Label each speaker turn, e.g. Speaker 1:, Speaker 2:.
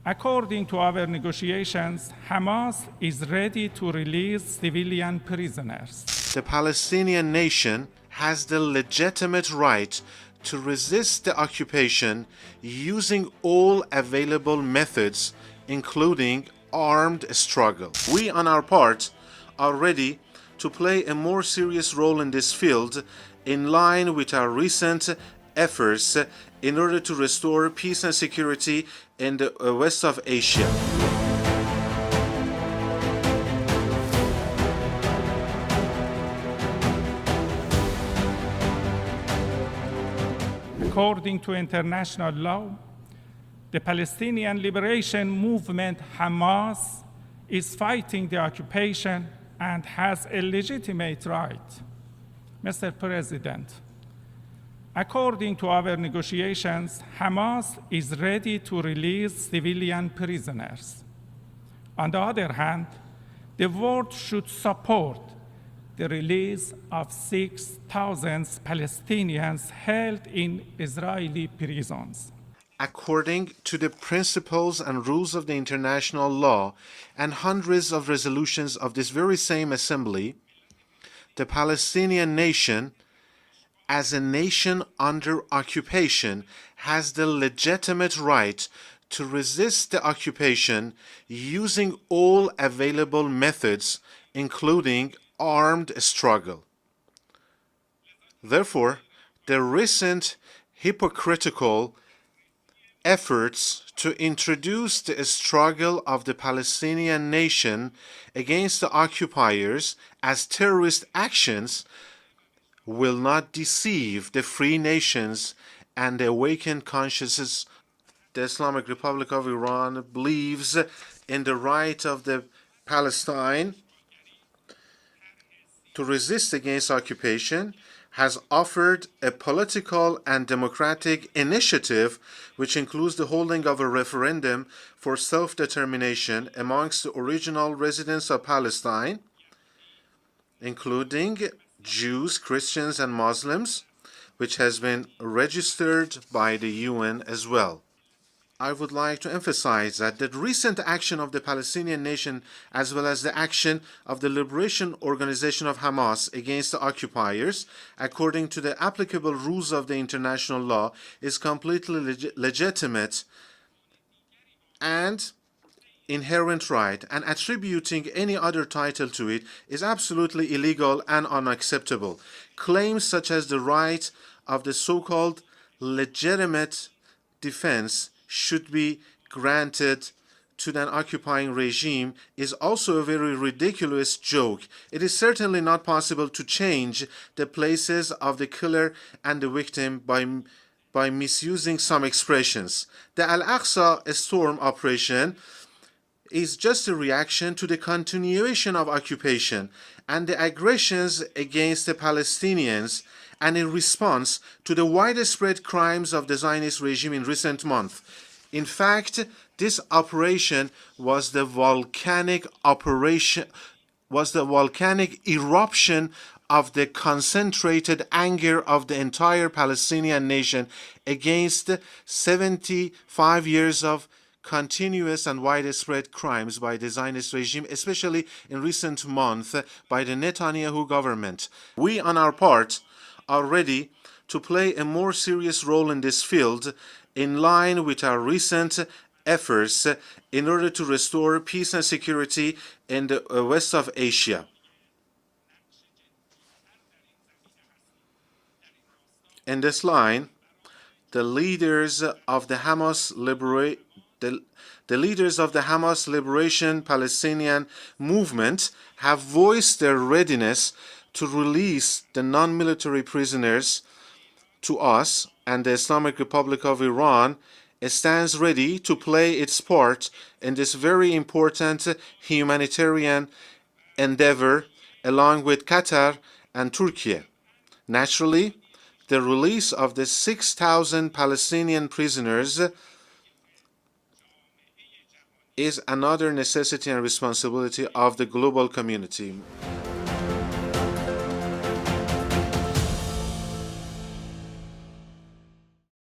Speaker 1: According to our negotiations, Hamas is ready to release civilian prisoners.
Speaker 2: The Palestinian nation has the legitimate right to resist the occupation using all available methods, including armed struggle. We, on our part, are ready to play a more serious role in this field in line with our recent efforts in order to restore peace and security in the west of Asia.
Speaker 1: According to international law, the Palestinian Liberation Movement, Hamas, is fighting the occupation and has a legitimate right. Mr. President, according to our negotiations, Hamas is ready to release civilian prisoners. On the other hand, the world should support the release of 6,000 Palestinians held in Israeli prisons.
Speaker 2: According to the principles and rules of the international law and hundreds of resolutions of this very same assembly, the Palestinian nation, as a nation under occupation, has the legitimate right to resist the occupation using all available methods, including armed struggle. Therefore, the recent hypocritical efforts to introduce the struggle of the Palestinian nation against the occupiers as terrorist actions will not deceive the free nations and the awakened consciousness. The Islamic Republic of Iran believes in the right of the Palestine to resist against occupation, has offered a political and democratic initiative which includes the holding of a referendum for self-determination amongst the original residents of Palestine, including Jews, Christians, and Muslims, which has been registered by the UN as well. I would like to emphasize that the recent action of the Palestinian nation as well as the action of the Liberation Organization of Hamas against the occupiers, according to the applicable rules of the international law, is completely legitimate and inherent right, and attributing any other title to it is absolutely illegal and unacceptable. Claims such as the right of the so-called legitimate defense should be granted to an occupying regime is also a very ridiculous joke. It is certainly not possible to change the places of the killer and the victim by misusing some expressions. The Al-Aqsa storm operation is just a reaction to the continuation of occupation and the aggressions against the Palestinians, and in response to the widespread crimes of the Zionist regime in recent months. In fact, this operation was the volcanic eruption of the concentrated anger of the entire Palestinian nation against 75 years of continuous and widespread crimes by the Zionist regime, especially in recent months by the Netanyahu government. We, on our part, are ready to play a more serious role in this field in line with our recent efforts in order to restore peace and security in the west of Asia. In this line, the leaders of the Hamas Liberation Palestinian movement have voiced their readiness to release the non-military prisoners to us, and the Islamic Republic of Iran stands ready to play its part in this very important humanitarian endeavor along with Qatar and Turkey. Naturally, the release of the 6,000 Palestinian prisoners is another necessity and responsibility of the global community.